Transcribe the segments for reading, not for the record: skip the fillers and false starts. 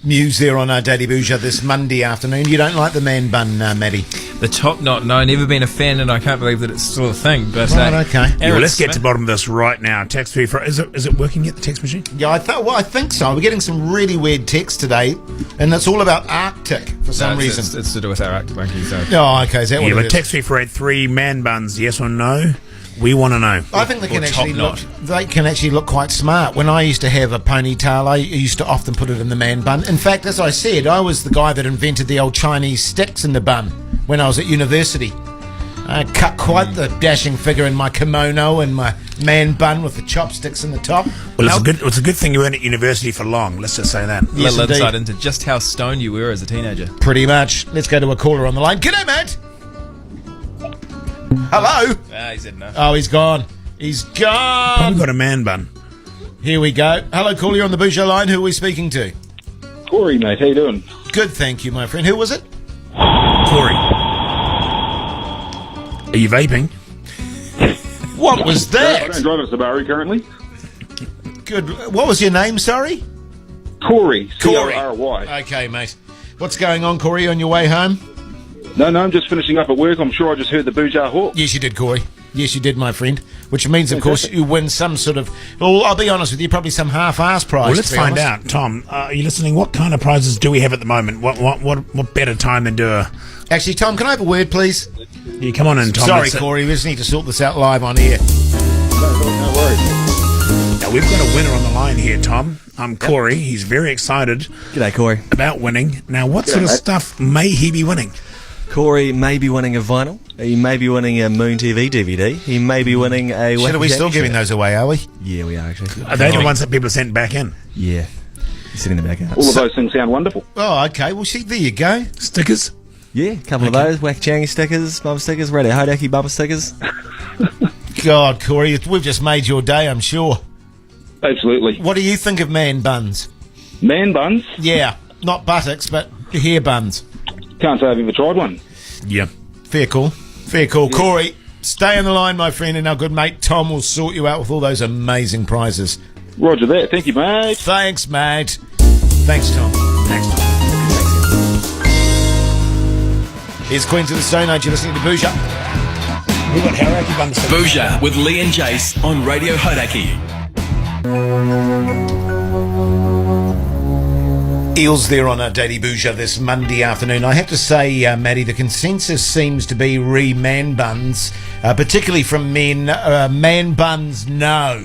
News there on our Daily Bhuja this Monday afternoon. You don't like the man bun, Maddie? The top knot, no, never been a fan, and I can't believe that it's still a thing. But right, okay. Yeah, well, let's get to the bottom of this right now. Text free for is it working yet, the text machine? Yeah, I think so. We're getting some really weird text today, and it's all about Arctic for some reason. It's to do with our Arctic monkey. So. Oh, okay. Is that what it but is? text free for 83 man buns, yes or no? We want to know. I think they can actually look quite smart. When I used to have a ponytail, I used to often put it in the man bun. In fact, as I said, I was the guy that invented the old Chinese sticks in the bun when I was at university. I cut quite the dashing figure in my kimono and my man bun with the chopsticks in the top. Well, it's a good thing you weren't at university for long. Let's just say that. Yes, little insight into just how stoned you were as a teenager. Pretty much. Let's go to a caller on the line. G'day, mate. Hello. He said no. Oh, he's gone. He's gone. Probably got a man bun. Here we go. Hello, caller, you're on the Bhuja line. Who are we speaking to? Corey, mate, how you doing? Good, thank you, my friend. Who was it? Corey. Are you vaping? What was I that? don't drive a Subaru currently. Good. What was your name, sorry? Corey, Corey. C-O-R-Y. Okay, mate. What's going on, Corey, on your way home? No, I'm just finishing up at work. I'm sure I just heard the Bhuja Hawk. Yes, you did, Corey. Yes, you did, my friend. Which means, of course, you win some sort of... Well, I'll be honest with you, probably some half-ass prize. Well, let's find out. Tom, are you listening? What kind of prizes do we have at the moment? What better time than do a... Actually, Tom, can I have a word, please? Yeah, come on in, Tom. Sorry, Corey, we just need to sort this out live on air. No worries. Now, we've got a winner on the line here, Tom. I'm Corey. He's very excited G'day, Corey. about winning. Now, what sort of mate. stuff may he be winning? Corey may be winning a vinyl. He may be winning a Moon TV DVD. He may be winning a... Shit, are we still giving those away, are we? Yeah, we are actually. Are they the ones that people sent back in? Yeah. He's sitting in the back out. All of those things sound wonderful. Oh, okay. Well, see, there you go. Stickers? Yeah, a couple of those. Wack Changi stickers, bumper stickers, Radio Hodaki bumper stickers. God, Corey, we've just made your day, I'm sure. Absolutely. What do you think of man buns? Man buns? Yeah, not buttocks, but hair buns. Can't say I've ever tried one. Yeah. Fair call. Fair call. Yeah. Corey, stay on the line, my friend, and our good mate Tom will sort you out with all those amazing prizes. Roger that. Thank you, mate. Thanks, mate. Thanks, Tom. Thanks, Tom. Here's Queens of the Stone Age. You're listening to Bhuja. We've got Haraki buns. Bhuja with Lee and Jace on Radio Hodaki. Eels there on a Daily Bhuja this Monday afternoon. I have to say, Maddie, the consensus seems to be man buns, particularly from men. Man buns, no.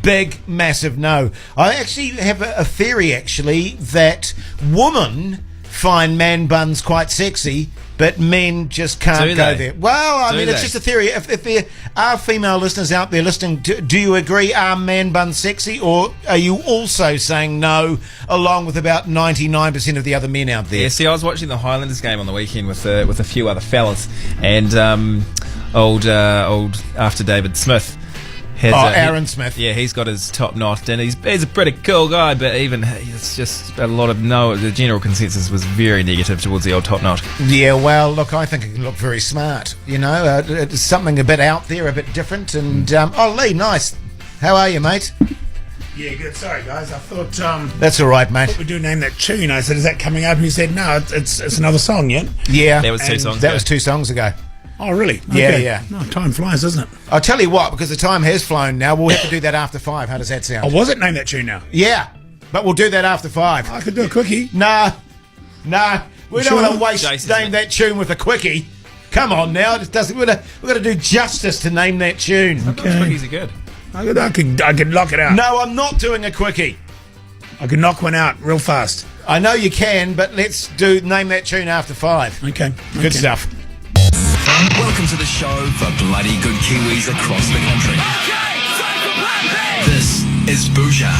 Big, massive no. I actually have a theory, actually, that women find man buns quite sexy, but men just can't go there. Well, I mean, it's just a theory. If there are female listeners out there listening, do you agree, are man buns sexy, or are you also saying no, along with about 99% of the other men out there? Yeah, see, I was watching the Highlanders game on the weekend with a few other fellas, and old after David Smith. Aaron Smith. Yeah, he's got his top knot, and he's a pretty cool guy, but even it's just a lot of no. The general consensus was very negative towards the old top knot. Yeah, well, look, I think it can look very smart. You know, it's something a bit out there, a bit different. And Lee, nice. How are you, mate? Yeah, good. Sorry, guys. I thought that's all right, mate. we do name that tune. I said, "Is that coming up?" And he said, "No, it's another song yet." Yeah, that was two songs. That was 2 songs ago. Oh, really? Yeah, okay. yeah. No, time flies, doesn't it? I'll tell you what, because the time has flown now, we'll have to do that after 5. How does that sound? Oh, was it name that tune now? Yeah, but we'll do that after 5. I could do a quickie. Nah. We don't want to waste Jason's name that tune with a quickie. Come on now, it doesn't. We've got to do justice to name that tune. Sometimes quickies are good. I could knock it out. No, I'm not doing a quickie. I could knock one out real fast. I know you can, but let's name that tune after 5. Okay. Good stuff. Welcome to the show for bloody good Kiwis across the country. This is Bhuja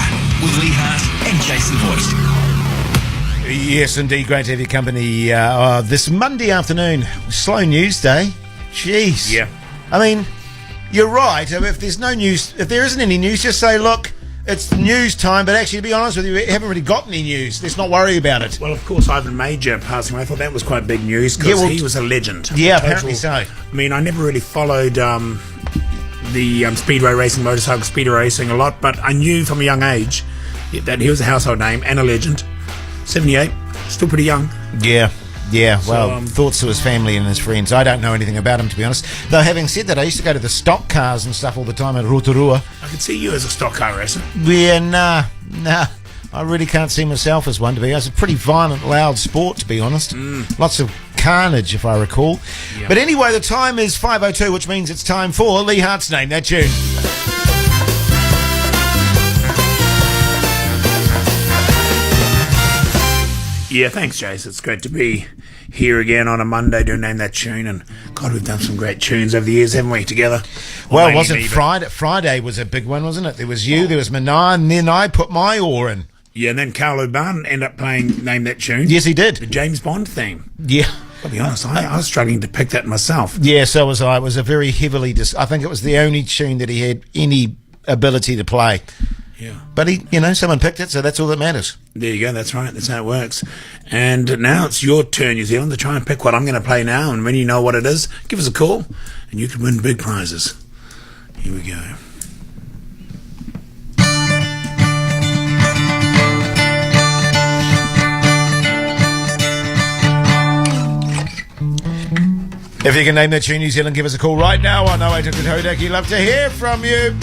with Lee Hart and Jason Hoyt. Yes, indeed. Great to have your company this Monday afternoon. Slow news day. Jeez. Yeah. I mean, you're right. If there's no news, if there isn't any news, just say, look, it's news time. But actually, to be honest with you, we haven't really got any news. Let's not worry about it. Well, of course, Ivan Major passing away. I thought that was quite big news because he was a legend. Yeah, apparently so. I mean, I never really followed the speedway racing, motorcycle speedway racing a lot, but I knew from a young age that he was a household name and a legend. 78. Still pretty young. Yeah. Yeah, well, So, thoughts to his family and his friends. I don't know anything about him, to be honest. Though, having said that, I used to go to the stock cars and stuff all the time at Rotorua. I could see you as a stock car racer. Yeah, nah. I really can't see myself as one, to be honest. It's a pretty violent, loud sport, to be honest. Lots of carnage, if I recall. Yep. But anyway, the time is 5:02, which means it's time for Lee Hart's Name That Tune. Yeah, thanks, Jace. It's great to be here again on a Monday doing Name That Tune. And, God, we've done some great tunes over the years, haven't we, together? Well, mainly wasn't me, but- Friday? Friday was a big one, wasn't it? There was you, there was Mana, and then I put my oar in. Yeah, and then Carlo Barn ended up playing Name That Tune. Yes, he The did. James Bond theme. Yeah. I'll be honest, I was struggling to pick that myself. Yeah, so was I. It was a very heavily... I think it was the only tune that he had any ability to play. Yeah. But someone picked it, so that's all that matters. There you go, that's right, that's how it works. And now it's your turn, New Zealand, to try and pick what I'm going to play now. And when you know what it is, give us a call and you can win big prizes. Here we go. If you can name that tune, New Zealand, give us a call right now on 0800 Hodaki. Love to hear from you.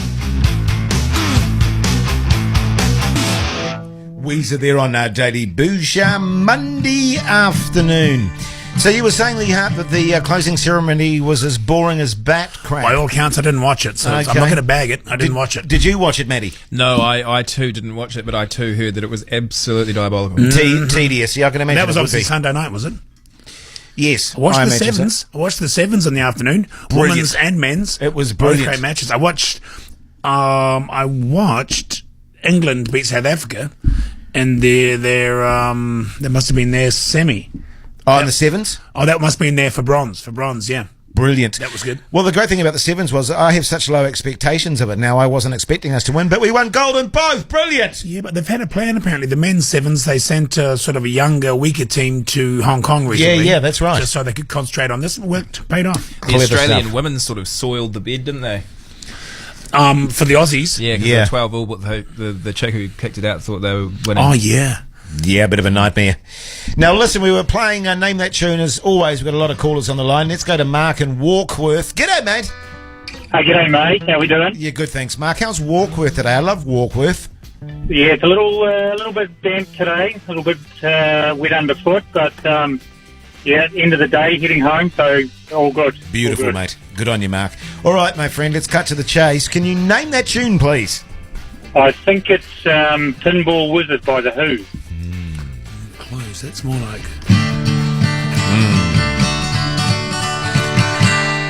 Weezer there on our Daily Bhuja Monday afternoon. So you were saying, Lee Hart, that the closing ceremony was as boring as bat crap. By all counts, I didn't watch it, so I'm Okay. not going to bag it. I didn't watch it. Did you watch it, Maddie? No, I too didn't watch it, but I too heard that it was absolutely diabolical. Tedious. Yeah, I can imagine That was it would obviously be. Sunday night, was it? Yes. I watched the imagine so. sevens. I watched the sevens in the afternoon, Brilliant. women's and men's. It was Both brilliant. great matches. I watched England beat South Africa, and there must have been their semi. Oh, in the sevens? Oh, that must have been there for bronze. Yeah. Brilliant. That was good. Well, the great thing about the sevens was I have such low expectations of it now. I wasn't expecting us to win, but we won gold in both. Brilliant. Yeah, but they've had a plan apparently. The men's sevens, they sent sort of a younger, weaker team to Hong Kong recently. Yeah, that's right. Just so they could concentrate on this. It worked, paid off. The Clever Australian stuff. women sort of soiled the bed, didn't they? For the Aussies. Yeah, because Yeah. 12 all, but the chick who kicked it out thought they were winning. Oh, yeah. Yeah, a bit of a nightmare. Now, listen, we were playing Name That Tune as always. We've got a lot of callers on the line. Let's go to Mark in Walkworth. G'day, mate. G'day, mate. How we doing? Yeah, good, thanks, Mark. How's Walkworth today? I love Walkworth. Yeah, it's a little bit damp today, a little bit wet underfoot, but end of the day, heading home, so all good. Beautiful, all good. mate. Good on you, Mark. All right, my friend, let's cut to the chase. Can you name that tune, please? I think it's Pinball Wizard by The Who. Close. That's more like...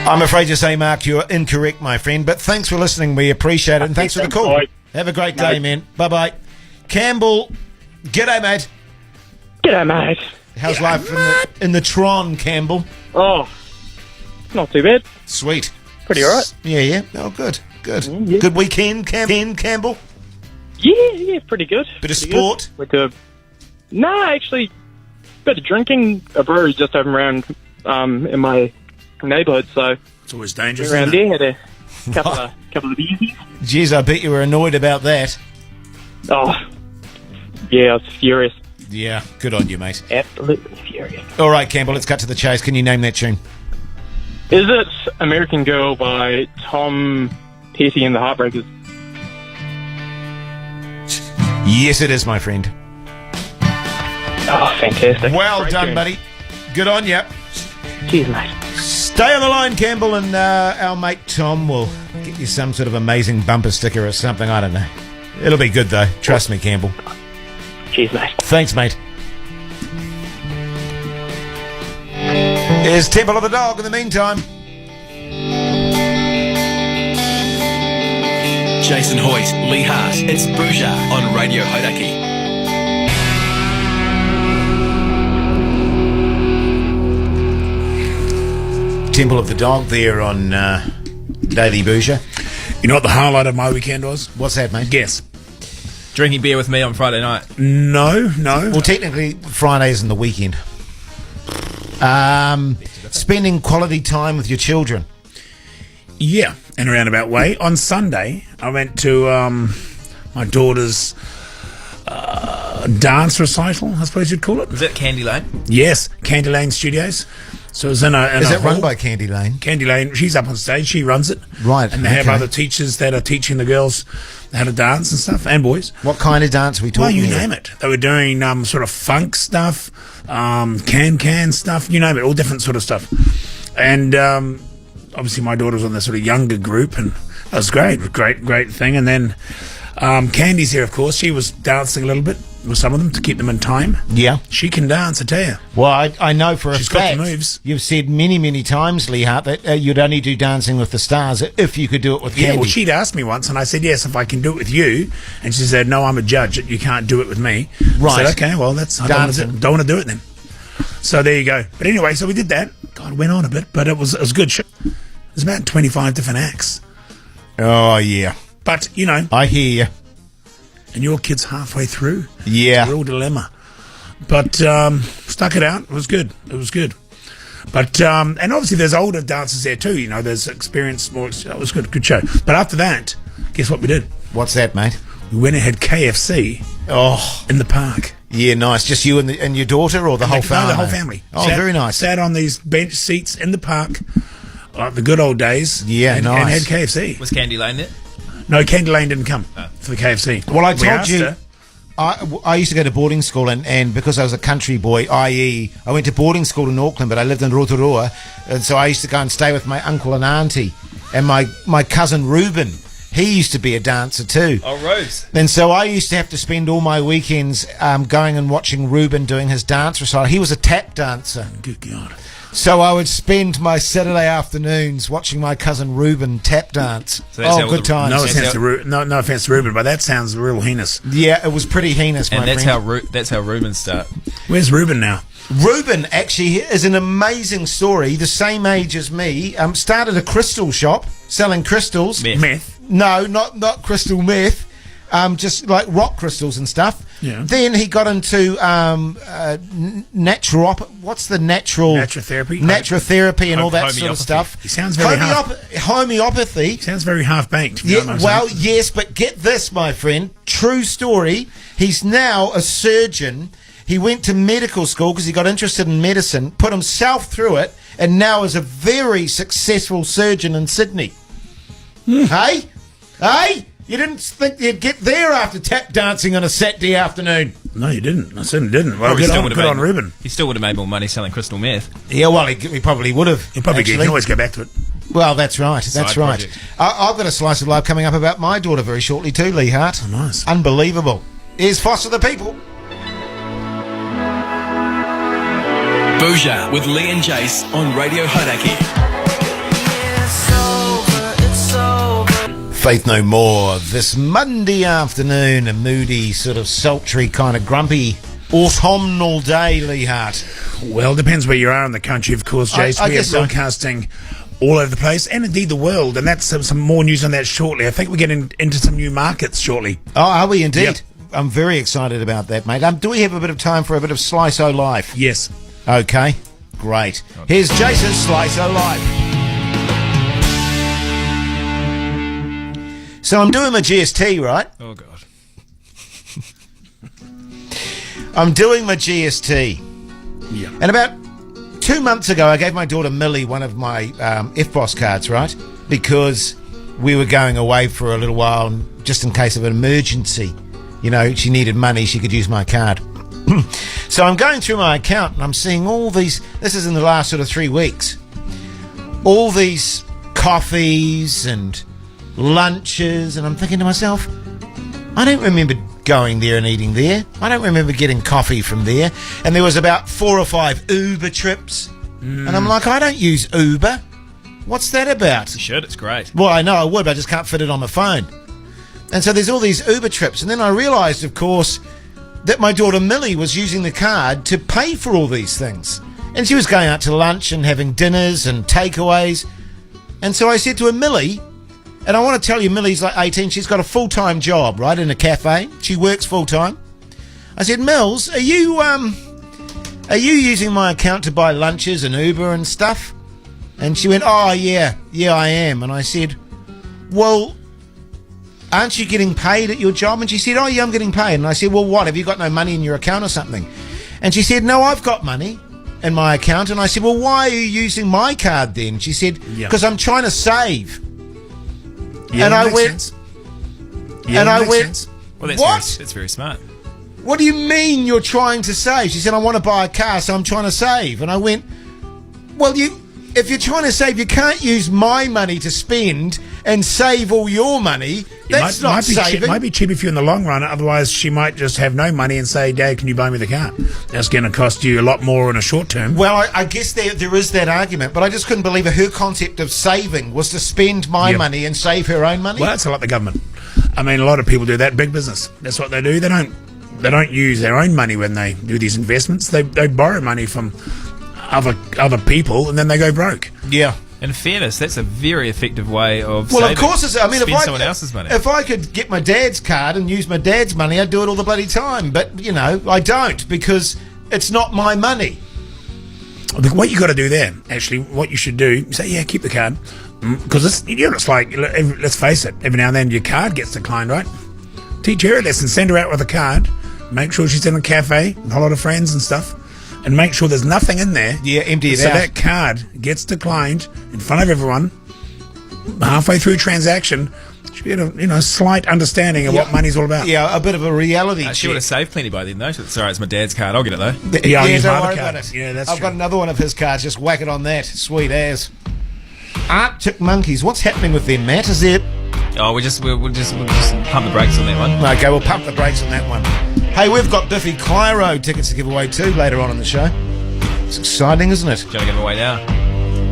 I'm afraid to say, Mark, you're incorrect, my friend, but thanks for listening. We appreciate it, and thanks for the call. Bye. Have a great day, man. Bye-bye. Campbell, g'day, mate. G'day, mate. How's life in the Tron, Campbell? Oh, not too bad. Sweet. Pretty all right. Yeah. Oh, good. Yeah. Good weekend, Campbell? Yeah, pretty good. Bit of Pretty sport? good. Nah, actually, bit of drinking. A brewery just opened around in my neighbourhood, so It's always dangerous, around isn't it? there had a couple of beers. Jeez, I bet you were annoyed about that. Oh, yeah, I was furious. Yeah, good on you, mate. Absolutely furious. All right, Campbell, let's cut to the chase. Can you name that tune? Is it American Girl by Tom Petty and the Heartbreakers? Yes, it is, my friend. Oh, fantastic. Well Great done, tune. buddy. Good on you. Cheers, mate. Stay on the line, Campbell, and our mate Tom will get you some sort of amazing bumper sticker or something. I don't know. It'll be good, though. Trust me, Campbell. Cheers, mate. Thanks, mate. Here's Temple of the Dog in the meantime. Jason Hoyt, Lee Hart, it's Bhuja on Radio Hodaki. Temple of the Dog there on Daily Bhuja. You know what the highlight of my weekend was? What's that, mate? Guess. Drinking beer with me on Friday night. No. Well, technically, Friday's in the weekend. Spending quality time with your children. Yeah, in a roundabout way. On Sunday, I went to my daughter's dance recital, I suppose you'd call it. Was that Candy Lane? Yes, Candy Lane Studios. So it was in a. Is it run by Candy Lane? Candy Lane? She's up on stage. She runs it. Right, And they have okay. other teachers that are teaching the girls how to dance and stuff, and boys. What kind of dance are we Well, talking you here? name it. They were doing sort of funk stuff, can stuff. You name it, all different sort of stuff. And obviously, my daughter was on the sort of younger group, and that was great thing. And then Candy's here, of course. She was dancing a little bit with some of them to keep them in time. Yeah. She can dance, I tell you. Well, I know for a She's got fact the moves. you've said many times, Lee Hart, that you'd only do Dancing with the Stars if you could do it with Yeah, Candy. well, she'd asked me once, and I said, yes, if I can do it with you. And she said, no, I'm a judge. You can't do it with me. Right. I said, okay, well, I Dancing. don't want to do it then. So there you go. But anyway, so we did that. God, it went on a bit, but it was a good show. There's about 25 different acts. Oh, yeah. But, I hear you. and your kid's halfway through. Yeah. It's a real dilemma. But stuck it out. It was good. But and obviously there's older dancers there too. There's experience more. It was good show. But after that, guess what we did? What's that, mate? We went and had KFC Oh, in the park. yeah, nice. Just you and your daughter, or the whole family? No, the whole family. Oh, very nice. Sat on these bench seats in the park, like the good old days. Yeah, and, nice. And had KFC. Was Candy Lane there? No, Candy Lane didn't come for the KFC. Well, I We told asked you, her. I used to go to boarding school, and because I was a country boy, i.e., I went to boarding school in Auckland, but I lived in Rotorua, and so I used to go and stay with my uncle and auntie, and my cousin Reuben. He used to be a dancer too. Oh, Rose. And so I used to have to spend all my weekends going and watching Reuben doing his dance recital. He was a tap dancer. Good God. So I would spend my Saturday afternoons watching my cousin Reuben tap dance. So that's how good the- times. No That's offense how- to no offense to Ruben, but that sounds real heinous. Yeah, it was pretty heinous, my And that's friend. how Rubens start. Where's Ruben now? Reuben actually is an amazing story. The same age as me. Started a crystal shop selling crystals. Meth. No, not crystal meth. Just like rock crystals and stuff. Yeah. Then he got into what's the natural Naturotherapy? Naturotherapy and all that sort of Homeopathy. stuff. He sounds very homeopathy. Sounds very half-baked. you know what I'm Well, saying? yes, but get this, my friend. True story. He's now a surgeon. He went to medical school because he got interested in medicine, put himself through it, and now is a very successful surgeon in Sydney. Hey? Hey? You didn't think you'd get there after tap dancing on a Saturday afternoon. No, you didn't. I certainly didn't. Well, Probably good still on, would've good made on more- Ruben. He still would have made more money selling crystal meth. Yeah, well, he probably would have. You probably actually. can always go back to it. Well, that's right. That's Side right. project. I've got a slice of life coming up about my daughter very shortly too, Lee Hart. Oh, nice. Unbelievable. Here's Foster the People. Bhuja with Lee and Jace on Radio Hodaki. Faith No More. This Monday afternoon, a moody, sort of sultry, kind of grumpy autumnal day, Lee Hart. Well, depends where you are in the country, of course, Jace. I We are guess so. broadcasting all over the place, and indeed the world, and that's some more news on that shortly. I think we're getting into some new markets shortly. Oh, are we indeed? Yep. I'm very excited about that, mate. Do we have a bit of time for a bit of Slice O Life? Yes. Okay, great. Here's Jason's Slice O Life. So I'm doing my GST, right? Oh, God. I'm doing my GST. Yeah. And about 2 months ago, I gave my daughter Millie one of my FBOS cards, right? Because we were going away for a little while, and just in case of an emergency. She needed money, she could use my card. So I'm going through my account and I'm seeing all these, this is in the last sort of 3 weeks, all these coffees and lunches, and I'm thinking to myself, I don't remember going there and eating there. I don't remember getting coffee from there. And there was about 4 or 5 Uber trips. And I'm like, I don't use Uber. What's that about? You should. It's great. Well, I know I would, but I just can't fit it on my phone. And so there's all these Uber trips. And then I realised, of course, that my daughter Millie was using the card to pay for all these things. And she was going out to lunch and having dinners and takeaways. And so I said to her, Millie, and I want to tell you, Millie's like 18. She's got a full-time job, right, in a cafe. She works full-time. I said, Mills, are you using my account to buy lunches and Uber and stuff? And she went, oh, yeah, I am. And I said, well, aren't you getting paid at your job? And she said, oh, yeah, I'm getting paid. And I said, well, what? Have you got no money in your account or something? And she said, no, I've got money in my account. And I said, well, why are you using my card then? She said, because I'm trying to save. Yeah, and I went, sense. Yeah, and I makes went, sense. Well, that's very smart. what do you mean you're trying to save? She said, I want to buy a car, so I'm trying to save. And I went, well, if you're trying to save, you can't use my money to spend and save all your money. That's not saving. It might be cheaper for you in the long run. Otherwise, she might just have no money and say, Dad, can you buy me the car? That's going to cost you a lot more in a short term. Well, I guess there is that argument, but I just couldn't believe her concept of saving was to spend my money and save her own money. Well, that's like the government. I mean, a lot of people do that. Big business. That's what they do. They don't use their own money when they do these investments. They borrow money from other people, and then they go broke. Yeah. In fairness, that's a very effective way of Well, saving. of course, if someone else's money. If I could get my dad's card and use my dad's money, I'd do it all the bloody time. But I don't, because it's not my money. What you got to do there, actually, what you should do, say, yeah, keep the card, because it's like, let's face it, every now and then your card gets declined, right? Teach her a lesson, send her out with a card, make sure she's in a cafe with a whole lot of friends and stuff, and make sure there's nothing in there. Yeah, empty it so out. So that card gets declined in front of everyone, halfway through a transaction. She get a slight understanding of what money's all about. Yeah, a bit of a reality check. She would have saved plenty by then, though. Sorry, it's my dad's card. I'll get it, though. Yeah, I'll use my don't other worry card. about it. Yeah, that's I've got true. another one of his cards. Just whack it on that. Sweet as. Arctic Monkeys. What's happening with them, Matt? Is there... Oh, we'll just pump the brakes on that one. Okay, we'll pump the brakes on that one. Hey, we've got Biffy Clyro tickets to give away too later on in the show. It's exciting, isn't it? Do you want to give them away now?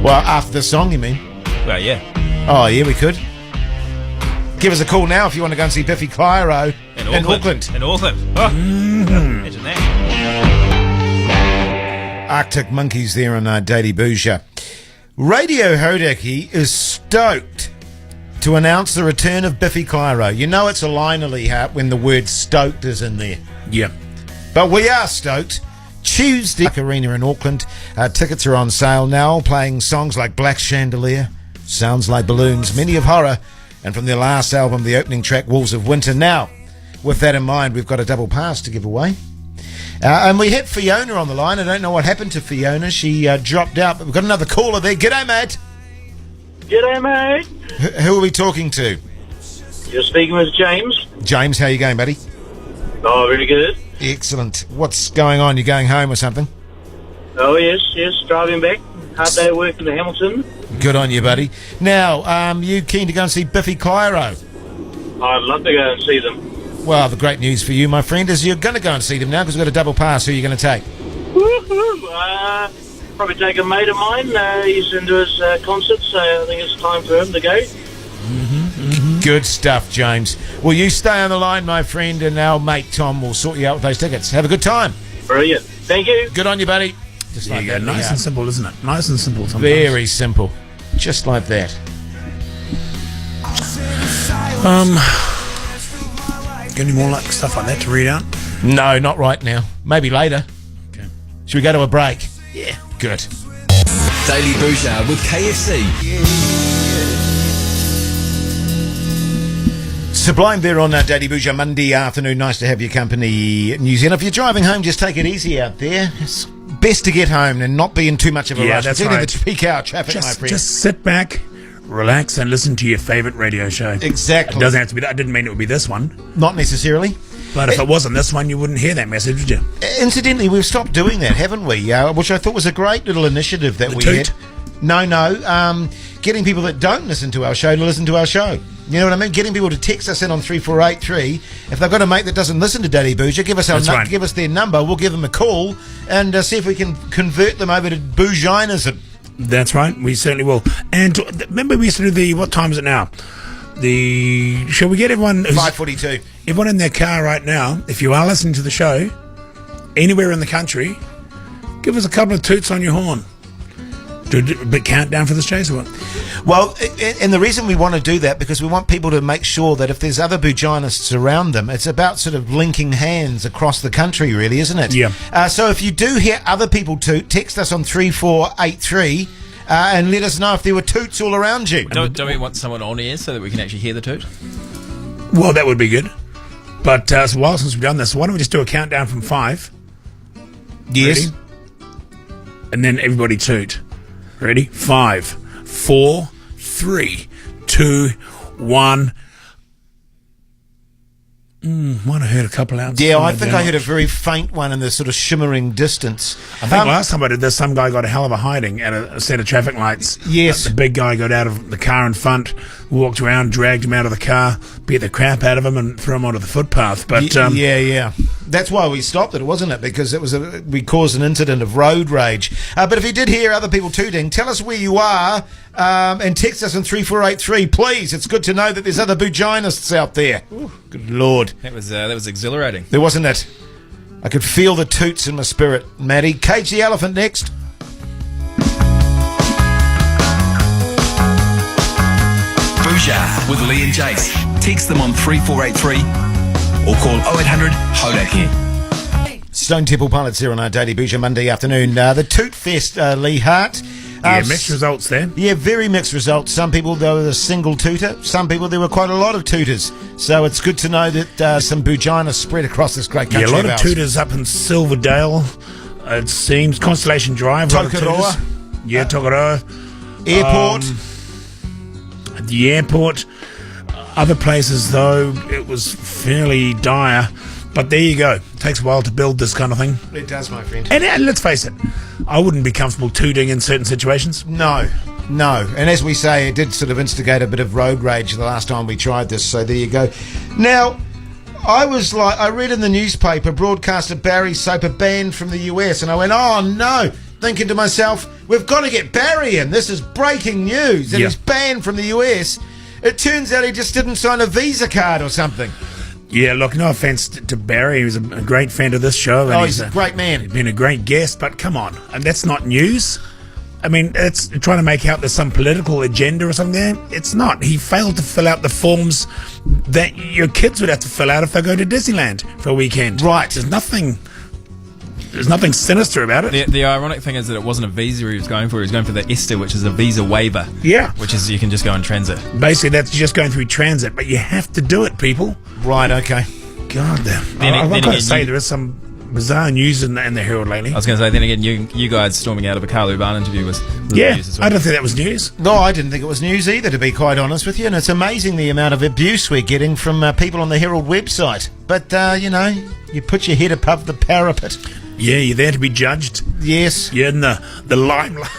Well, after the song, you mean? Well, yeah. Oh, yeah, we could. Give us a call now if you want to go and see Biffy Clyro in Auckland. In Auckland. Oh, imagine that. Arctic Monkeys there on Daily Bhuja. Radio Hodaki is stoked to announce the return of Biffy Clyro. You know it's a linerly hat when the word stoked is in there. Yeah. But we are stoked. Tuesday, Arena in Auckland. Tickets are on sale now, playing songs like Black Chandelier, Sounds Like Balloons, Many of Horror, and from their last album, the opening track, Wolves of Winter. Now, with that in mind, we've got a double pass to give away. And we hit Fiona on the line. I don't know what happened to Fiona. She dropped out, but we've got another caller there. G'day, mate. G'day, mate. Who are we talking to? You're speaking with James. James, how you going, buddy? Oh, very good. Excellent. What's going on? You going home or something? Oh, yes, driving back. Hard day of work in the Hamilton. Good on you, buddy. Now, you keen to go and see Biffy Clyro? I'd love to go and see them. Well, the great news for you, my friend, is you're going to go and see them now because we've got a double pass. Who are you going to take? Woohoo! Probably take a mate of mine. He's into his concert, so I think it's time for him to go. Good stuff, James. Well, you stay on the line, my friend, and our mate Tom will sort you out with those tickets. Have a good time. Brilliant. Thank you. Good on you, buddy. Just There like you go. that. Nice and simple, isn't it? Nice and simple sometimes. Very simple. Just like that. Got any more stuff like that to read out? No, not right now. Maybe later. Okay. Should we go to a break? Yeah. Good. Daily Bhuja with KFC. Sublime there on Daily Bhuja Monday afternoon. Nice to have your company, New Zealand. If you're driving home, just take it easy out there. It's best to get home and not be in too much of a rush. That's Particularly right. the peak hour traffic, my friend. Just sit back, relax, and listen to your favourite radio show. Exactly. It doesn't have to be that. I didn't mean it would be this one. Not necessarily. But if it wasn't this one, you wouldn't hear that message, would you? Incidentally, we've stopped doing that, haven't we? Which I thought was a great little initiative that The we toot? had. No. Getting people that don't listen to our show to listen to our show. You know what I mean? Getting people to text us in on 3483. If they've got a mate that doesn't listen to Daily Bhuja, give us Right. give us their number. We'll give them a call and see if we can convert them over to Bhujanism. That's right. We certainly will. And remember, we used to do what time is it now? Shall we get everyone? 5:42. Everyone in their car right now, if you are listening to the show, anywhere in the country, give us a couple of toots on your horn. Do a bit countdown for this, Chase, or what? Well, and the reason we want to do that, because we want people to make sure that if there's other Bhujanists around them, it's about sort of linking hands across the country, really, isn't it? Yeah. So if you do hear other people toot, text us on 3483 and let us know if there were toots all around you. Don't we want someone on air so that we can actually hear the toot? Well, that would be good. But it's a while since we've done this. So why don't we just do a countdown from 5? Yes. Ready? And then everybody toot. Ready? 5, 4, 3, 2, 1. Might have heard a couple out. Yeah, I think I heard a very faint one in the sort of shimmering distance. I think last time I did this, some guy got a hell of a hiding at a set of traffic lights. Yes. The big guy got out of the car in front, walked around, dragged him out of the car, beat the crap out of him, and threw him onto the footpath. But yeah. That's why we stopped it, wasn't it? Because we caused an incident of road rage. But if you did hear other people tooting, tell us where you are and text us on 3483, please. It's good to know that there's other Bhujanists out there. Ooh, good Lord. That was exhilarating. There wasn't it? I could feel the toots in my spirit, Maddie. Cage the Elephant next. Bhuja with Lee and Jace. Text them on 3483 or call 0800 HODAK. Stone Temple Pilots here on our Daily Bhuja Monday afternoon. The Toot Fest, Lee Hart. yeah, mixed results there. Yeah, very mixed results. Some people, there was a single tutor. Some people, there were quite a lot of tutors. So it's good to know that some Bhujana spread across this great country. Yeah, a lot of ours. tutors up in Silverdale. It seems Constellation Drive. a lot of Tokoroa. tutors. Yeah, Tokoroa. Airport. At the airport. Other places, though, it was fairly dire. But there you go. It takes a while to build this kind of thing. It does, my friend. And let's face it, I wouldn't be comfortable tooting in certain situations. No. And as we say, it did sort of instigate a bit of road rage the last time we tried this, so there you go. Now, I read in the newspaper, broadcaster Barry Soper banned from the US, and I went, oh no, thinking to myself, we've got to get Barry in. This is breaking news, and he's banned from the US. It turns out he just didn't sign a Visa card or something. Yeah, look, no offence to Barry. He was a great fan of this show. And He's a great man. He's been a great guest, but come on. And that's not news. I mean, it's trying to make out there's some political agenda or something there. It's not. He failed to fill out the forms that your kids would have to fill out if they go to Disneyland for a weekend. Right. There's nothing sinister about it. The ironic thing is that it wasn't a visa he was going for. He was going for the ESTA, which is a visa waiver. Yeah. Which is you can just go in transit. Basically, that's just going through transit, but you have to do it, people. Right, okay. God, I've got to say, there is some bizarre news in the Herald lately. I was going to say, then again, you guys storming out of a Carlu Barn interview was news as well. I don't think that was news. No, I didn't think it was news either, to be quite honest with you. And it's amazing the amount of abuse we're getting from people on the Herald website. But, you put your head above the parapet. Yeah, you're there to be judged. Yes. You're in the limelight.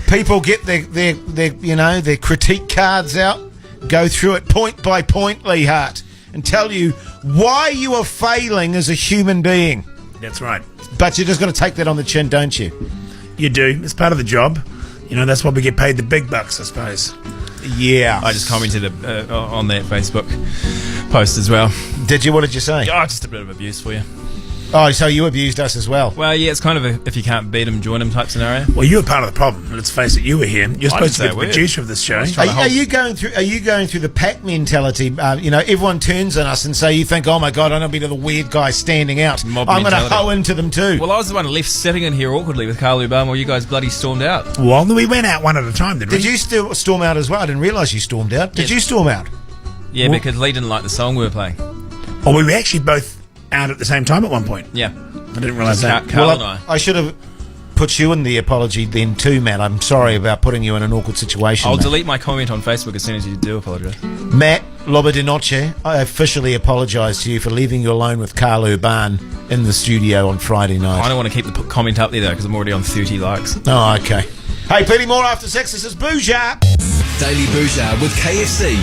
People get their critique cards out, go through it point by point, Lee Hart, and tell you why you are failing as a human being. That's right. But you just got to take that on the chin, don't you? You do. It's part of the job. That's why we get paid the big bucks, I suppose. Yeah. I just commented on that Facebook post as well. Did you? What did you say? Oh, just a bit of abuse for you. Oh, so you abused us as well? Well, yeah, it's kind of a if you can't beat them, join them type scenario. Well, you were part of the problem. Let's face it, you were here. You're supposed to be the producer of this show. Are you going through the pack mentality? Everyone turns on us and say, you think, oh my God, I'm going to be the weird guy standing out. Mob I'm going to mentality. hoe into them too. Well, I was the one left sitting in here awkwardly with Carlu Barn while you guys bloody stormed out. Well, we went out one at a time, didn't we? Did you still storm out as well? I didn't realise you stormed out. Did Yes. you storm out? Yeah, because Lee didn't like the song we were playing. Oh, we were actually both out at the same time at one point. Yeah. I didn't realise that. Carl and I. I should have put you in the apology then too, Matt. I'm sorry about putting you in an awkward situation. I'll mate. delete my comment on Facebook as soon as you do apologise. Matt Loba de Noche, I officially apologise to you for leaving you alone with Carlu Barn in the studio on Friday night. I don't want to keep the comment up there though because I'm already on 30 likes. Oh, okay. Hey, plenty more after 6. This is Bhuja. Daily Bhuja with KFC.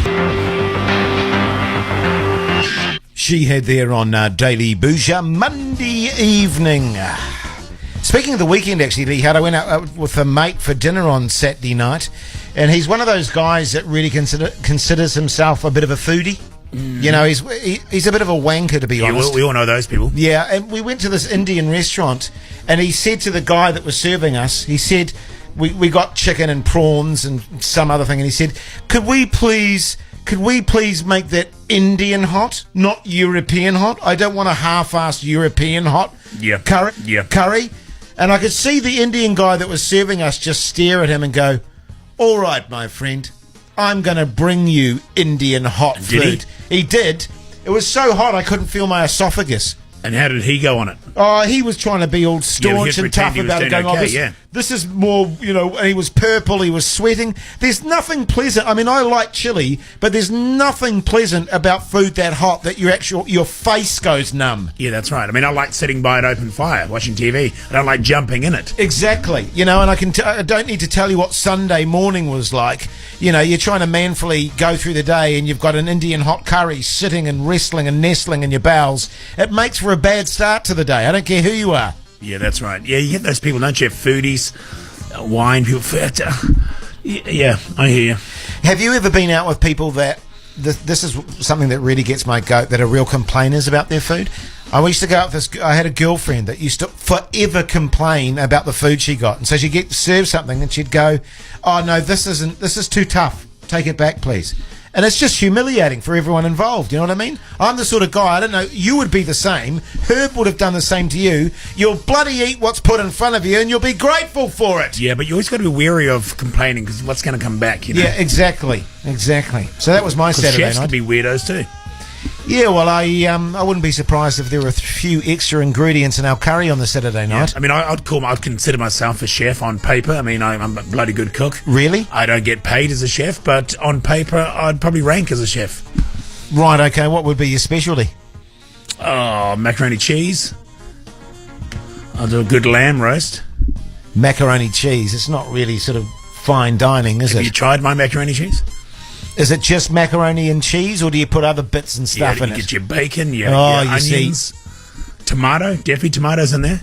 She had there on Daily Bhuja Monday evening. Speaking of the weekend, actually, Lee Hart, I went out with a mate for dinner on Saturday night, and he's one of those guys that really considers himself a bit of a foodie. He's a bit of a wanker, to be honest. We all know those people. Yeah, and we went to this Indian restaurant, and he said to the guy that was serving us, he said, we got chicken and prawns and some other thing, and he said, could we please make that Indian hot, not European hot? I don't want a half-assed European hot curry. And I could see the Indian guy that was serving us just stare at him and go, all right, my friend, I'm going to bring you Indian hot Did he? food. He did. It was so hot I couldn't feel my esophagus. And how did he go on it? Oh, he was trying to be all Yeah, staunch he'd and tough pretend he was about it, doing going, okay, this, yeah. this is more, and he was purple, he was sweating. There's nothing pleasant. I mean, I like chili, but there's nothing pleasant about food that hot that your face goes numb. Yeah, that's right. I mean, I like sitting by an open fire, watching TV. I don't like jumping in it. Exactly. And I don't need to tell you what Sunday morning was like. You're trying to manfully go through the day and you've got an Indian hot curry sitting and wrestling and nestling in your bowels. It makes for a bad start to the day. I don't care who you are. Yeah, that's right. Yeah, you get those people, don't you? Foodies, wine people. Yeah, I hear you. Have you ever been out with people that this is something that really gets my goat, that are real complainers about their food? I used to go out with this. I had a girlfriend that used to forever complain about the food she got, and so she'd get served something and she'd go, "Oh no, this is too tough. Take it back, please." And it's just humiliating for everyone involved. You know what I mean? I'm the sort of guy, I don't know, you would be the same. Herb would have done the same to you. You'll bloody eat what's put in front of you and you'll be grateful for it. Yeah, but you always got to be wary of complaining because what's going to come back, Yeah, exactly. So that was my Saturday chefs night. can be weirdos too. Yeah, well, I wouldn't be surprised if there were a few extra ingredients in our curry on the Saturday night. I mean, I'd consider myself a chef on paper. I mean, I'm a bloody good cook. Really? I don't get paid as a chef, but on paper, I'd probably rank as a chef. Right, okay. What would be your specialty? Oh, macaroni cheese. I'll do a good lamb roast. Macaroni cheese. It's not really sort of fine dining, is Have it? you tried my macaroni cheese? Is it just macaroni and cheese, or do you put other bits and stuff in you it? get your bacon, your you see. onions, tomato, definitely tomatoes in there.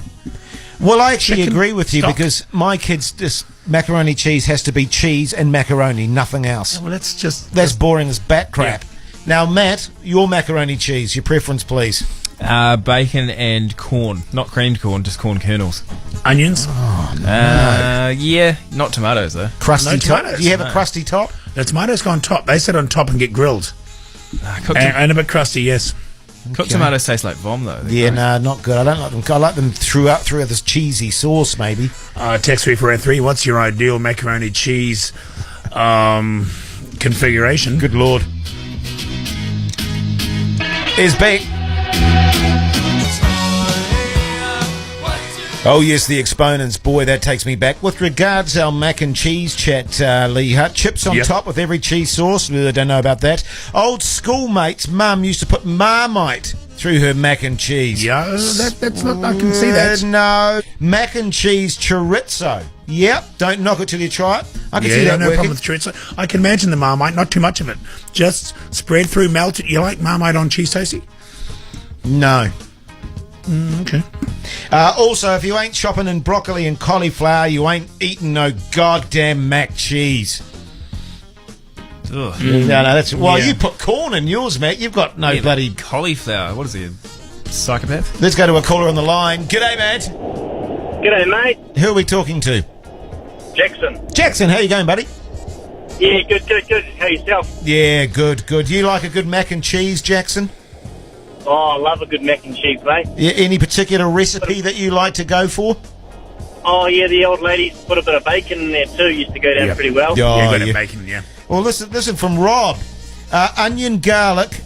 Well, I actually Chicken agree with you stock. because my kids, this macaroni cheese has to be cheese and macaroni, nothing else. Well, That's boring as bat crap. Now, Matt, your macaroni cheese, your preference, please. Bacon and corn. Not creamed corn, just corn kernels. onions. Yeah, not tomatoes though. Crusty No top. tomatoes, Do you have a no. crusty top? The tomatoes go on top. They sit on top and get grilled. Cooked, And a bit crusty, yes. cooked tomatoes taste like vom though. Yeah, no, not good. I don't like them. I like them through this cheesy sauce, maybe. Text 3483, what's your ideal macaroni cheese configuration? Good Lord. Is back. Oh, yes, the exponents. Boy, that takes me back. With regards our mac and cheese chat, Lee Hutt, chips on Yep. top with every cheese sauce. I don't know about that. Old schoolmate's mum used to put Marmite through her mac and cheese. Yeah, that's not. I can see that. No. Mac and cheese chorizo. Yep. Don't knock it till you try it. I can see that no working. problem with chorizo. I can imagine the Marmite, not too much of it. Just spread through, melted. You like Marmite on cheese toasty? No. Okay. Also, if you ain't shopping in broccoli and cauliflower, you ain't eating no goddamn mac cheese. Ugh. No, that's... Well, Yeah. you put corn in yours, Matt. You've got no Yeah, bloody... cauliflower. What is he? A psychopath? Let's go to a caller on the line. G'day, Matt. G'day, mate. Who are we talking to? Jackson. Jackson, how you going, buddy? Yeah, good. How yourself? Yeah, good. You like a good mac and cheese, Jackson? Oh, I love a good mac and cheese, mate. Yeah, any particular recipe that you like to go for? Oh, yeah, the old ladies put a bit of bacon in there too. Used to go down Yep. pretty well. Oh, yeah, got yeah. bacon, yeah. Well, listen from Rob. Onion, garlic,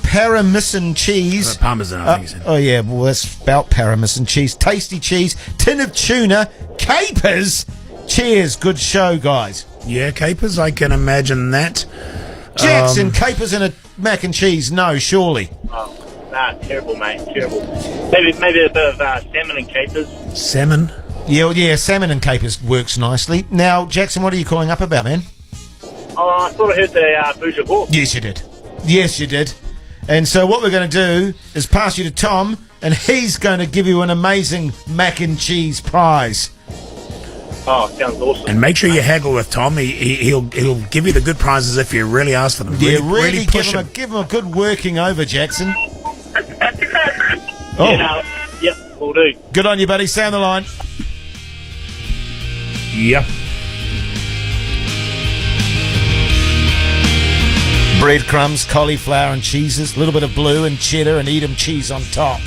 parmesan cheese. Parmesan, I think you said. Oh, yeah, well, that's about parmesan cheese. Tasty cheese, tin of tuna, capers. Cheers, good show, guys. Yeah, capers, I can imagine that. Jackson, capers in a mac and cheese? No, surely. Oh, nah, terrible, mate. Terrible. Maybe a bit of salmon and capers. Salmon. Yeah, salmon and capers works nicely. Now, Jackson, what are you calling up about, man? Oh, I thought I heard the Bhuja walk. Yes, you did. And so what we're going to do is pass you to Tom, and he's going to give you an amazing mac and cheese prize. Oh, sounds awesome. And make sure you haggle with Tom. He'll give you the good prizes if you really ask for them. Yeah, really push give him a good working over, Jackson. Oh, Yep, will do. good on you, buddy. Stay on the line. Yep. Breadcrumbs, cauliflower and cheeses, a little bit of blue and cheddar and Edam cheese on top.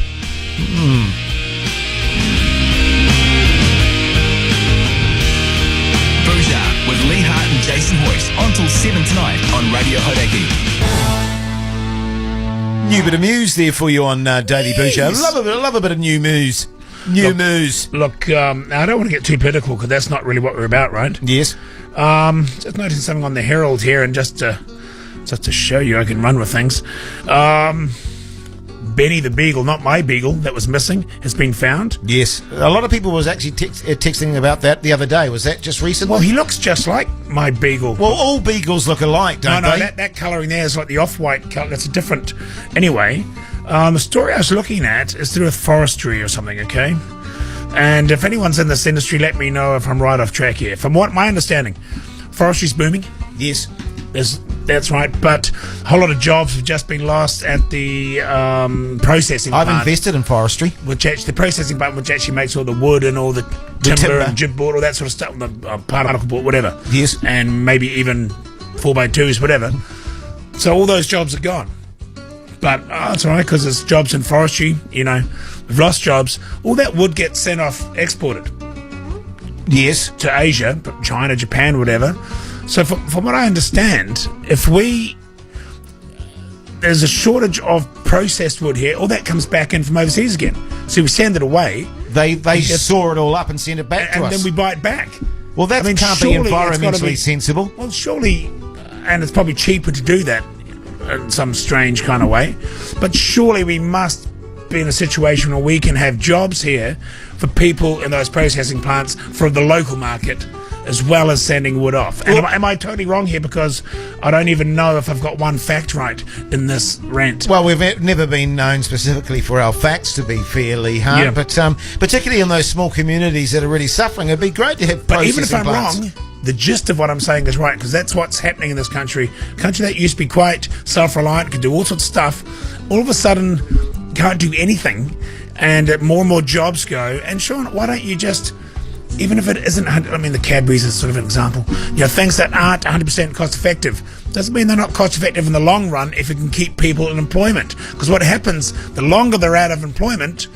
Bhuja with Lee Hart and Jason Hoyt until 7 tonight on Radio Hodaki. New bit of news there for you on Daily Bhuja. Love a bit of new news. News. Look, I don't want to get too political because that's not really what we're about, right? Yes. Just noticing something on the Herald here, and just to show you I can run with things. Benny the Beagle, not my beagle, that was missing, has been found. Yes. A lot of people was actually texting about that the other day. Was that just recently? Well, he looks just like my beagle. Well, all beagles look alike, don't they? No, that colouring there is like the off-white colour. That's a different... Anyway, the story I was looking at is to do with forestry or something, okay? And if anyone's in this industry, let me know if I'm right off track here. From what my understanding, forestry's booming. Yes. That's right, but a whole lot of jobs have just been lost at the processing plant. I've invested in forestry. The processing plant, which actually makes all the wood and all the timber and jibboard, all that sort of stuff, the particle board, whatever. Yes. And maybe even 4x2s, whatever. So all those jobs are gone. But it's all right, because there's jobs in forestry, you know. We've lost jobs. All that wood gets sent off, exported. Yes. To Asia, China, Japan, whatever. So from what I understand, there's a shortage of processed wood here, all that comes back in from overseas again. So we send it away. They saw it all up and send it back to us. And then we buy it back. Well, that can't be environmentally sensible. Well, surely, and it's probably cheaper to do that in some strange kind of way. But surely we must be in a situation where we can have jobs here for people in those processing plants for the local market, as well as sending wood off. And am I totally wrong here? Because I don't even know if I've got one fact right in this rant. Well, we've never been known specifically for our facts to be fairly hard, Yeah. but particularly in those small communities that are really suffering, it'd be great to have But processing even if I'm plants. wrong, the gist of what I'm saying is right, because that's what's happening in this country. A country that used to be quite self-reliant, could do all sorts of stuff, all of a sudden can't do anything, and more and more jobs go. And Sean, why don't you just... Even if it isn't, I mean, the Cadburys is sort of an example. You know, things that aren't 100% cost effective doesn't mean they're not cost effective in the long run if you can keep people in employment. Because what happens, the longer they're out of employment,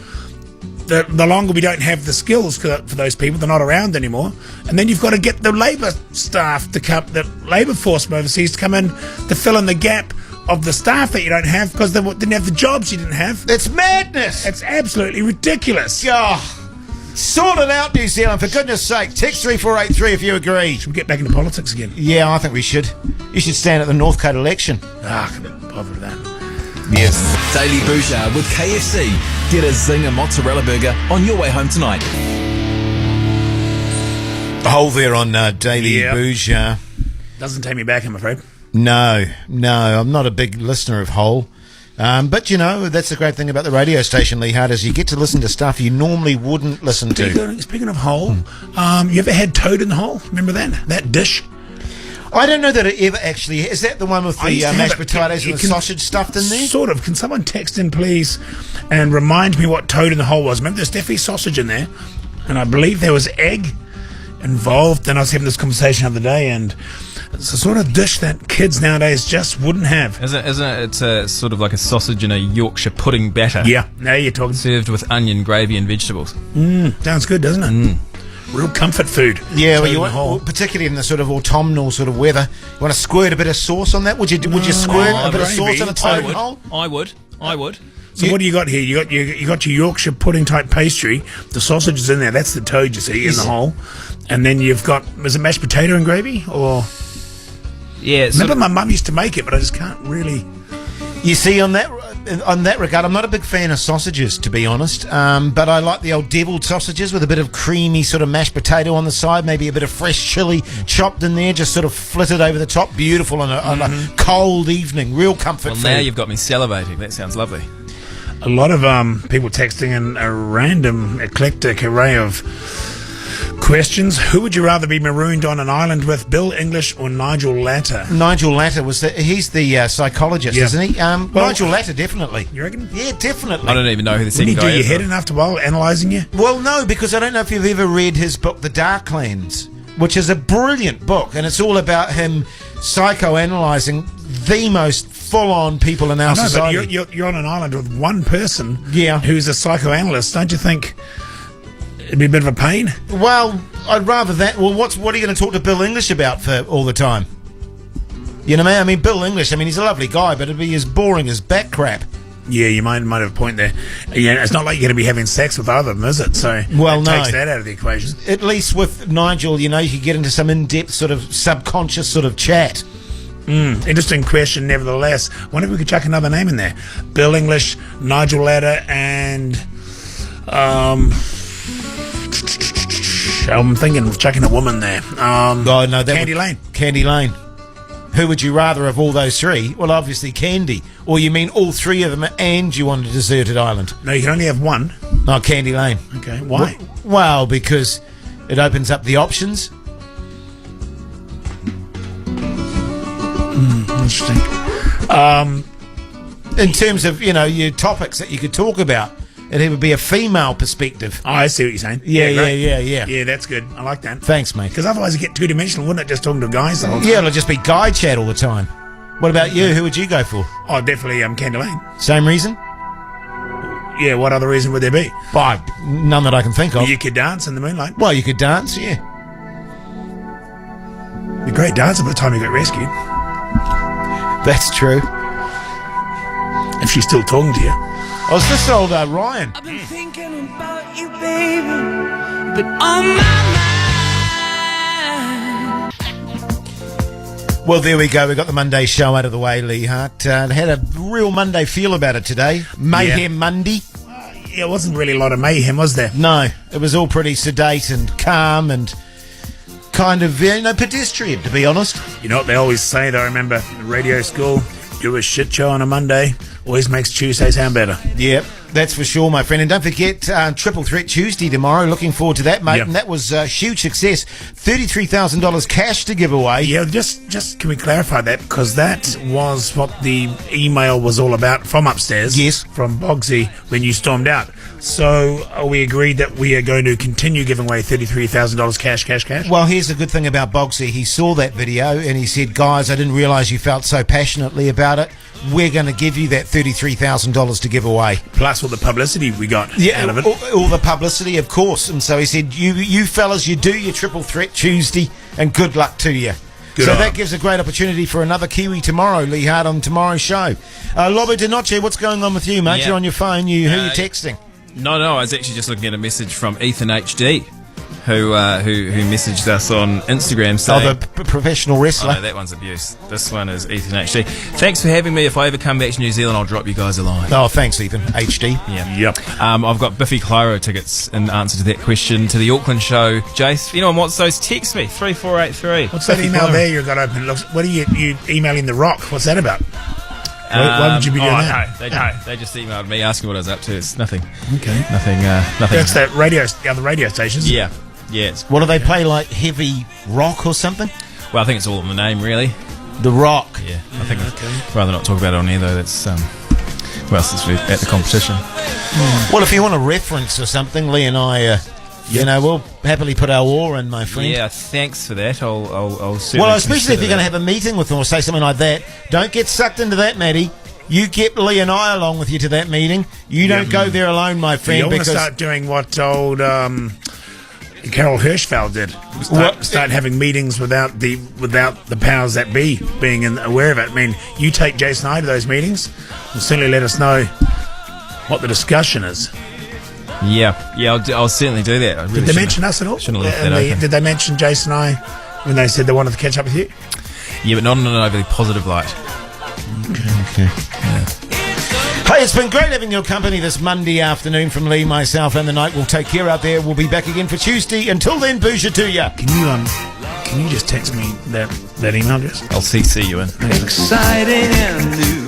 the longer we don't have the skills for those people. They're not around anymore. And then you've got to get the labour staff to come, the labour force from overseas to come in to fill in the gap of the staff that you don't have because they didn't have the jobs you didn't have. It's madness. It's absolutely ridiculous. Oh. Sort it out, New Zealand, for goodness sake. Text 3483 if you agree. Should we get back into politics again? Yeah, I think we should. You should stand at the Northcote election. I can't bother with that. Yes. Daily Bhuja with KFC. Get a Zinger mozzarella burger on your way home tonight. Hold there on Daily Bhuja. Doesn't take me back, I'm afraid. No, I'm not a big listener of Whole. But, you know, that's the great thing about the radio station, Lee Hart, is you get to listen to stuff you normally wouldn't listen to. Speaking of Whole, you ever had toad in the hole? Remember that dish? I don't know that it ever actually... Is that the one with the mashed potatoes and the sausage stuffed in there? Sort of. Can someone text in, please, and remind me what toad in the hole was? Remember, there's definitely sausage in there, and I believe there was egg involved. And I was having this conversation the other day, and... It's a sort of dish that kids nowadays just wouldn't have. Isn't it? It's a sort of like a sausage in a Yorkshire pudding batter. Yeah, now you're talking. Served with onion, gravy and vegetables. Sounds good, doesn't it? Real comfort food. Yeah, well, particularly in the sort of autumnal sort of weather. You want to squirt a bit of sauce on that? Would you squirt a bit of sauce on a toad hole? I would. So what do you got here? You got your Yorkshire pudding type pastry. The sausage is in there. That's the toad you see in the hole. And then you've got, is it mashed potato and gravy? Or... Yeah, remember my mum used to make it, but I just can't really. You see, on that regard, I'm not a big fan of sausages, to be honest. But I like the old deviled sausages with a bit of creamy sort of mashed potato on the side, maybe a bit of fresh chilli chopped in there, just sort of flitted over the top. Beautiful on a cold evening, real comfort food. Now you've got me salivating. That sounds lovely. A lot of people texting in a random eclectic array of questions. Who would you rather be marooned on an island with, Bill English or Nigel Latter? Nigel Latter he's the psychologist, isn't he? Nigel Latter, definitely. You reckon? Yeah, definitely. I don't even know who the second Did he guy do your is. head in after a while, analysing you? Well, no, because I don't know if you've ever read his book, The Darklands, which is a brilliant book, and it's all about him psychoanalyzing the most full-on people in our society. But you're on an island with one person Yeah. who's a psychoanalyst. Don't you think it'd be a bit of a pain? Well, I'd rather that. Well, what are you going to talk to Bill English about for all the time? You know what I mean? Bill English, I mean, he's a lovely guy, but it'd be as boring as back crap. Yeah, you might have a point there. Yeah, it's not like you're going to be having sex with either of them, is it? So Well, it no. takes that out of the equation. At least with Nigel, you know, you could get into some in-depth sort of subconscious sort of chat. Interesting question, nevertheless. Wonder if we could chuck another name in there. Bill English, Nigel Latta, and I'm thinking of chucking a woman there. Oh, no, that Candy would- Lane. Candy Lane. Who would you rather of all those three? Well, obviously Candy. Or you mean all three of them and you want a deserted island? No, you can only have one. Oh, Candy Lane. Okay, why? Well, because it opens up the options. Interesting. In terms of, you know, your topics that you could talk about. It would be a female perspective. Oh, I see what you're saying. Yeah, great. yeah. Yeah, that's good. I like that. Thanks, mate. Because otherwise you get two-dimensional, wouldn't it? Just talking to guys the whole time. Yeah, it'll just be guy chat all the time. What about you? Who would you go for? Oh, definitely Candy Lane. Same reason? Yeah, what other reason would there be? Well, none that I can think of. You could dance in the moonlight. Well, you could dance, yeah. Be a great dancer by the time you get rescued. That's true. If she's still talking to you. Oh, it's this old Ryan. I've been thinking about you, baby, but on my mind. Well, there we go. We got the Monday show out of the way, Lee Hart. Had a real Monday feel about it today. Mayhem Monday. Yeah, it wasn't really a lot of mayhem, was there? No, it was all pretty sedate and calm and kind of, you know, pedestrian, to be honest. You know what they always say, though, I remember in radio school, do a shit show on a Monday, always makes Tuesday sound better. Yep, that's for sure, my friend. And don't forget, Triple Threat Tuesday tomorrow. Looking forward to that, mate. Yep. And that was a huge success. $33,000 cash to give away. Yeah, just can we clarify that? Because that was what the email was all about from upstairs. Yes. From Bogsy when you stormed out. So we agreed that we are going to continue giving away $33,000 cash. Well, here's the good thing about Bogsy. He saw that video and he said, guys, I didn't realise you felt so passionately about it. We're going to give you that $33,000 to give away. Plus all the publicity we got out of it. All the publicity, of course. And so he said, you fellas, you do your Triple Threat Tuesday and good luck to you. Good so on. that gives a great opportunity for another Kiwi tomorrow, Lee Hart, on tomorrow's show. Lobo Dinoche, what's going on with you, mate? Yeah. You're on your phone. Who are you texting? No, I was actually just looking at a message from Ethan HD, who messaged us on Instagram saying... Oh, the professional wrestler. Oh, no, that one's abuse. This one is Ethan HD. Thanks for having me. If I ever come back to New Zealand, I'll drop you guys a line. Oh, thanks, Ethan. HD. Yeah. Yep. I've got Biffy Clyro tickets in answer to that question to the Auckland show. Jace, if anyone wants those, text me 3483. What's that email there you've got open? What are you emailing The Rock? What's that about? Why would you be doing that? No, they just emailed me asking what I was up to. It's nothing. Okay. Nothing. That's the other radio stations. Yeah. It's, What do they play, like heavy rock or something? well, I think it's all in the name, really. The Rock. Yeah. I think I'd rather not talk about it on air, though. That's well, since we're at the competition. Well, if you want a reference or something, Lee and I, you know, we'll happily put our oar in, my friend. Yeah, thanks for that. I'll certainly Well, especially if consider you're going to that. have a meeting with them or say something like that. Don't get sucked into that, Matty. You get Lee and I along with you to that meeting. You don't go there alone, my friend. You want to because start doing what old Carol Hirschfeld did. Start having meetings without the powers that be being aware of it. I mean, you take Jason and I to those meetings, and certainly let us know what the discussion is. Yeah, I'll certainly do that. I really Did they mention us at all? Shouldn't have left that open. Did they mention Jason and I when they said they wanted to catch up with you? Yeah, but not in an overly positive light. Okay. Hey, it's been great having your company this Monday afternoon from Lee, myself, and the night. We'll take care out there. We'll be back again for Tuesday. Until then, Bhuja to ya. Can you just text me that email address? I'll CC you in. Exciting and new.